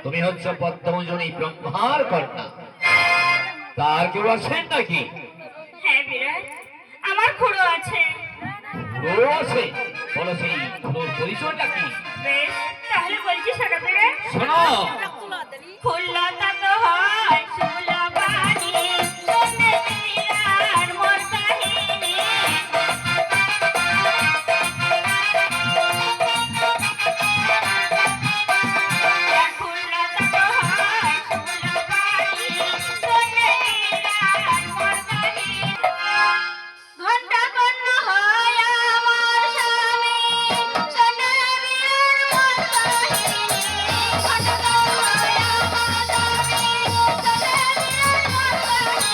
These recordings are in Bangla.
তুমি হচ্ছে পদ্মজনী ব্রহ্মার কন্যা, তার কেউ আছেন নাকি? হ্যাঁ বিরাট, আমার খুড়ো আছে। খুড়ো আছে? বলো সেই খুড়োর পরিচয়টা কি? বেশ, তাহলে বলছি শোনো বিরাট। শোনো। ফুললতা তো হয় সুলা বাণী, শোনে বিরাট মোর কাহিনী। ফুললতা তো হয় সুলা বাণী, শোনে বিরাট মোর কাহিনী। ঘণ্টা কন্যা হয় আমার স্বামী, শোনে বিরাট মোর কাহিনী। ঘণ্টা কন্যা হয় আমার স্বামী, শোনে বিরাট মোর কাহিনী।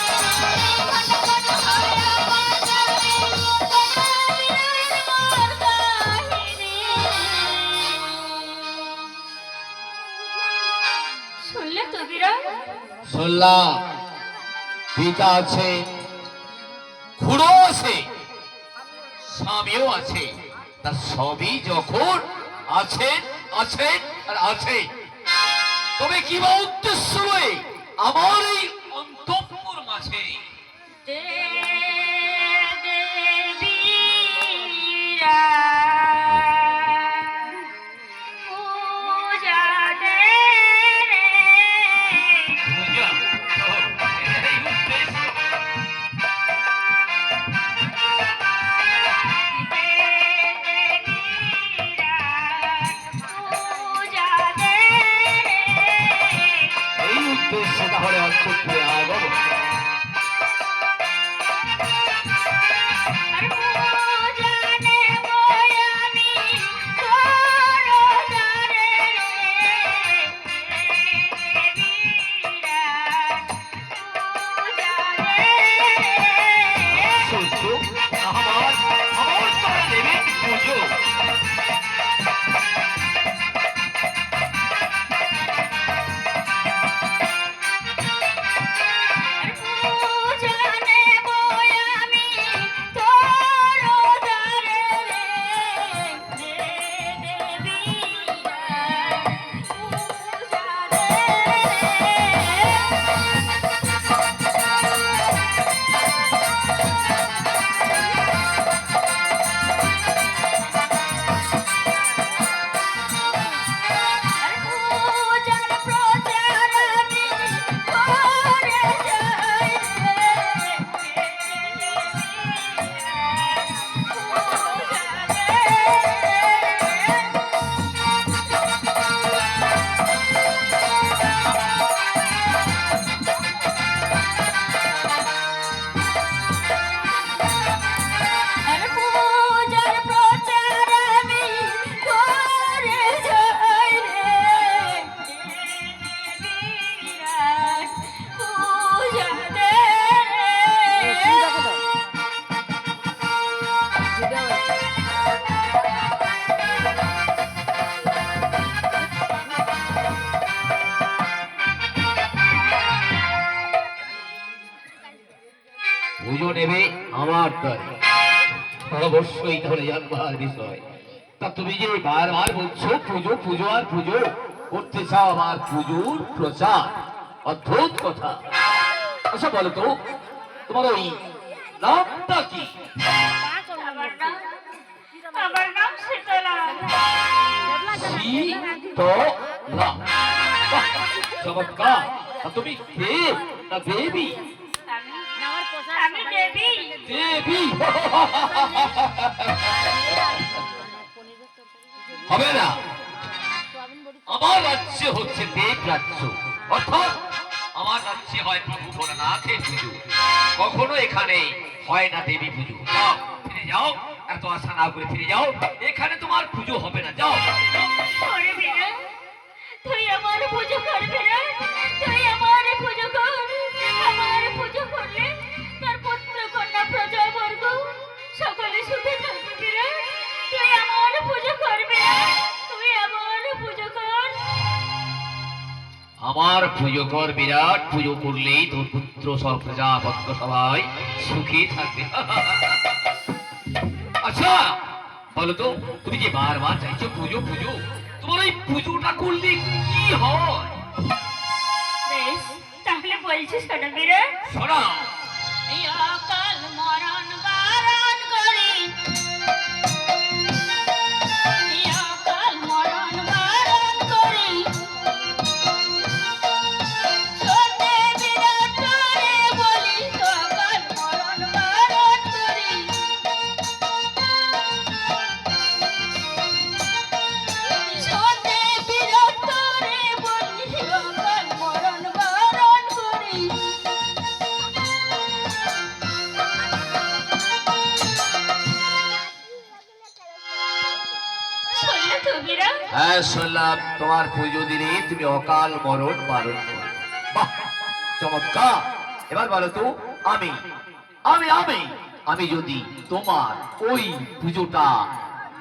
ঘণ্টা কন্যা হয় আমার স্বামী, শোনে বিরাট মোর কাহিনী। শুনলে তো বিরাট? শুনলাম। পিতা আছে, খুড়ো আছে, স্বামীও আছে। তা সবই যখন আছে আছে আর আছে, তবে কি বা উদ্দেশ্য রয়ে আমার এই অন্তঃপুর মাঝে? পূজা? ও, এই উদ্দেশ্য। এই উদ্দেশ্যে তাহলে অন্তঃপুরে আগমন। সূর্য, আমার আমার তারা দেবে পুজো। পুজো নেবে আমার দ্বারে, অবশ্যই ধরে জানবার বিষয়। তা তুমি যে বারবার বলছো পুজো পুজো আর পুজো করতে চাও, আমার পুজোর প্রচার, অদ্ভুত কথা। আচ্ছা বলো তো, তোমার ওই নামটা কি? আমার নাম শীতলা। শীতলা, বাহ, চমৎকার। তা তুমি দেব না দেবী? আমি দেবী। দেবী হবে না। আমার রাজ্য হচ্ছে দেব রাজ্য, অর্থাৎ আমার রাজ্যে হয় প্রভু ভোলানাথের পুজো, কখনো এখানে হয় না দেবী পুজো। যাও, ফিরে যাও, এত আশা না করে ফিরে যাও, এখানে তোমার পুজো হবে না। যাও, করবি না, তুই আমার পুজো করবি না, তুই আমার পুজো কর। আমার পুজো করলে তার পুত্র কন্যা প্রজাবর্গ সকলে সুখে থাকবে বিরাট। তুই আমার পুজো করবি না, তুই আমার পুজো কর। আমার পুজো কর বিরাট, পুজো করলেই তোর পুত্র সব প্রজাপত্য সবাই সুখী থাকবে। আচ্ছা বলো তো, তুমি যে বারবার চাইছো পুজো পুজো, তোমার এই পুজোটা করলে কি হয়? বেশ, তাহলে বলছি শোনো বিরাট। শোনা এই অকাল মরণ বারণ করি, এই অকাল মরণ বারণ করি, শোনে বিরাট করে বলি, অকাল মরণ বারণ করি। শোনে বিরাট করে বলি, অকাল মরণ বারণ করি। শুনলে তো বিরাট? হ্যাঁ শুনলাম, তোমার পুজো দিলে তুমি অকাল মরণ পালন করো। বাহ, চমৎকার। এবার বলো তো, আমি আমি আমি আমি যদি তোমার ওই পুজোটা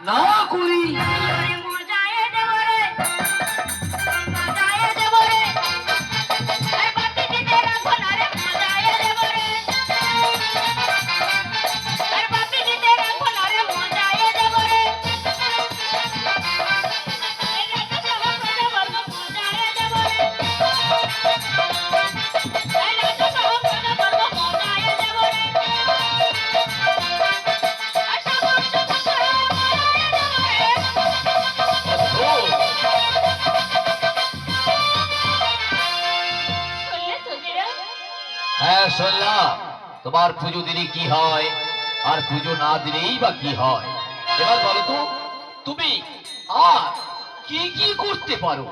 না করি, ওরে মজায়ে দেব রে, মজায়ে দেব রে, আরে বাতি দিতে রাখো না রে, মজায়ে দেব রে, আরে বাতি দিতে রাখো না রে, মজায়ে দেব রে, এই রাতে সব প্রজা বর্গ মজায়ে দেব রে, এই রাতে সব প্রজা বর্গ মজায়ে দেব রে, আর সব অংশ মজায়ে দেব রে। ও, শুনলে তো বিরাট? হ্যাঁ শুনলাম, তোমার পুজো দিলে কি হয় আর পুজো না দিলেই বা কি হয়। এবার বলো তো, তুমি আর কি কি করতে পারো?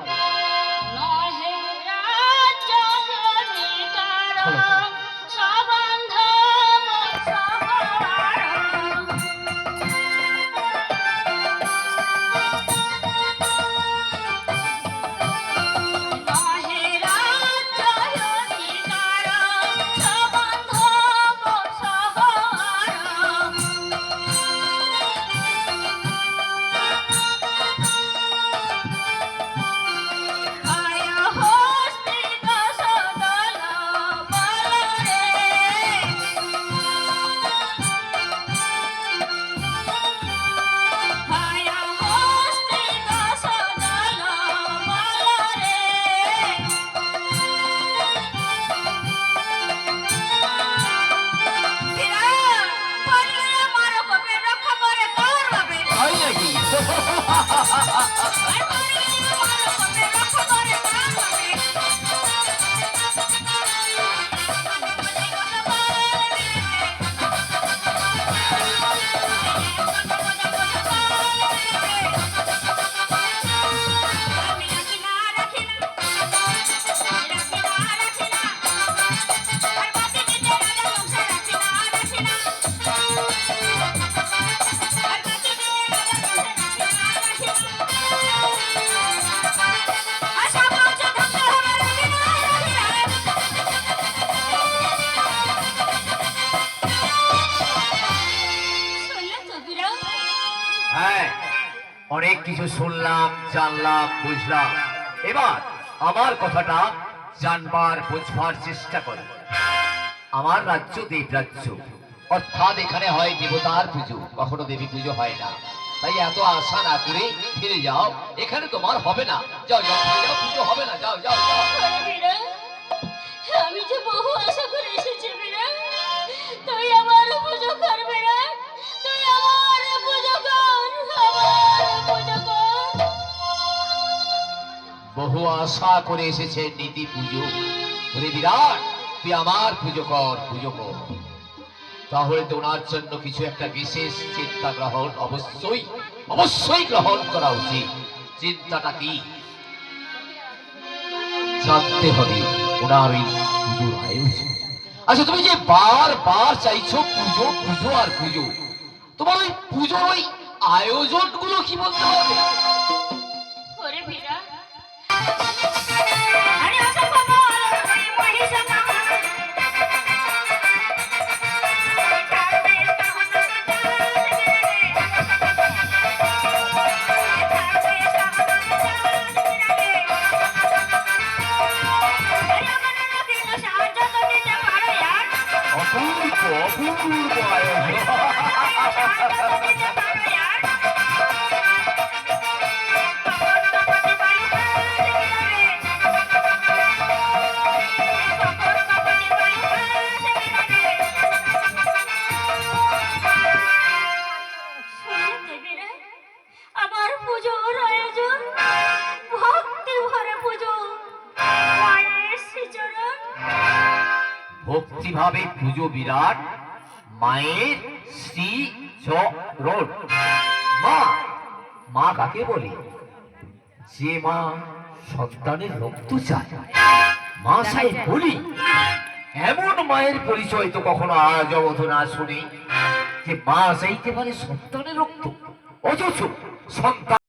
নহে রাজ্যজনিকার সম্বন্ধ মৎসহার। নহে রাজ্যজনিকার সম্বন্ধ মৎসহার। আয় হস্তি দশ দল বলরে, আয় হস্তি দশ দল বলরে, বিরাট বললে আমার কবে রক্ষা করে তোর বাবে, তাই নাকি? আর বললে আমার কবে রক্ষা করে তোর বাবে। বলে কথা বলবে, আমি রাখি না রাখি না, রাখি না রাখি না, আর বাতি দিতে রাজা বংশে রাখি না রাখি না, আর বাতি দিতে রাজা বংশে রাখি না রাখি না, আর সব বংশ ধ্বংস হবে রাখি না রাখি না। শুনলে তো বিরাট? হ্যাঁ, অনেক কিছু শুনলাম, জানলাম, বুঝলাম। এবার আমার কথাটা জানবার বুঝবার চেষ্টা করো। আমার রাজ্য দেবরাজ্য, অর্থাৎ এখানে হয় দেবতার পুজো, কখনো দেবী পুজো হয় না। তাই এত আশা না করে ফিরে যাও, এখানে তোমার হবে না। যাও যাও ফিরে যাও, পুজো হবে না, যাও যাও যাও। আরে বিরাট, আমি যে বহু আশা করে এসেছি বিরাট, তুই আমার পুজো কর বিরাট, তুই আমার পুজো কর, আমার পুজো কর। বহু আশা করে এসেছে নীতি পুজো। ওরে বিরাট, তুই আমার পুজো কর, পুজো কর। তাহলে তো ওনার জন্য কিছু একটা বিশেষ চিন্তা গ্রহণ অবশ্যই অবশ্যই গ্রহণ করা উচিত। চিন্তাটা কি জানতে হবে, ওনার ওই পুজোর আয়োজন। আচ্ছা, তুমি যে বারবার চাইছো পুজো পুজো আর পুজো, তোমার ওই পুজোর ওই আয়োজন গুলো কি বলতে হবে? ওরে বিরাট, আরে অসম্ভব ওই মহিষা কামা, ছাড়বে সহন সাহায্য তো দিতে পারো ইয়ার, অপূর্ব অপূর্ব আয়োজন। সাহায্য তো দিতে পারো ইয়ার। কখনো না পাতি বালু কাজ গিরাবে, ভক্তিভাবে পুজো বিরাট মায়ের শ্রী চরণ। মা, মা কাকে বলে? যে মা সন্তানের রক্ত চায়, মা চাই বলি। এমন মায়ের পরিচয় তো কখনো আজ অবধ না শুনি যে মা চাইতে পারে সন্তানের রক্ত, অথচ সন্তান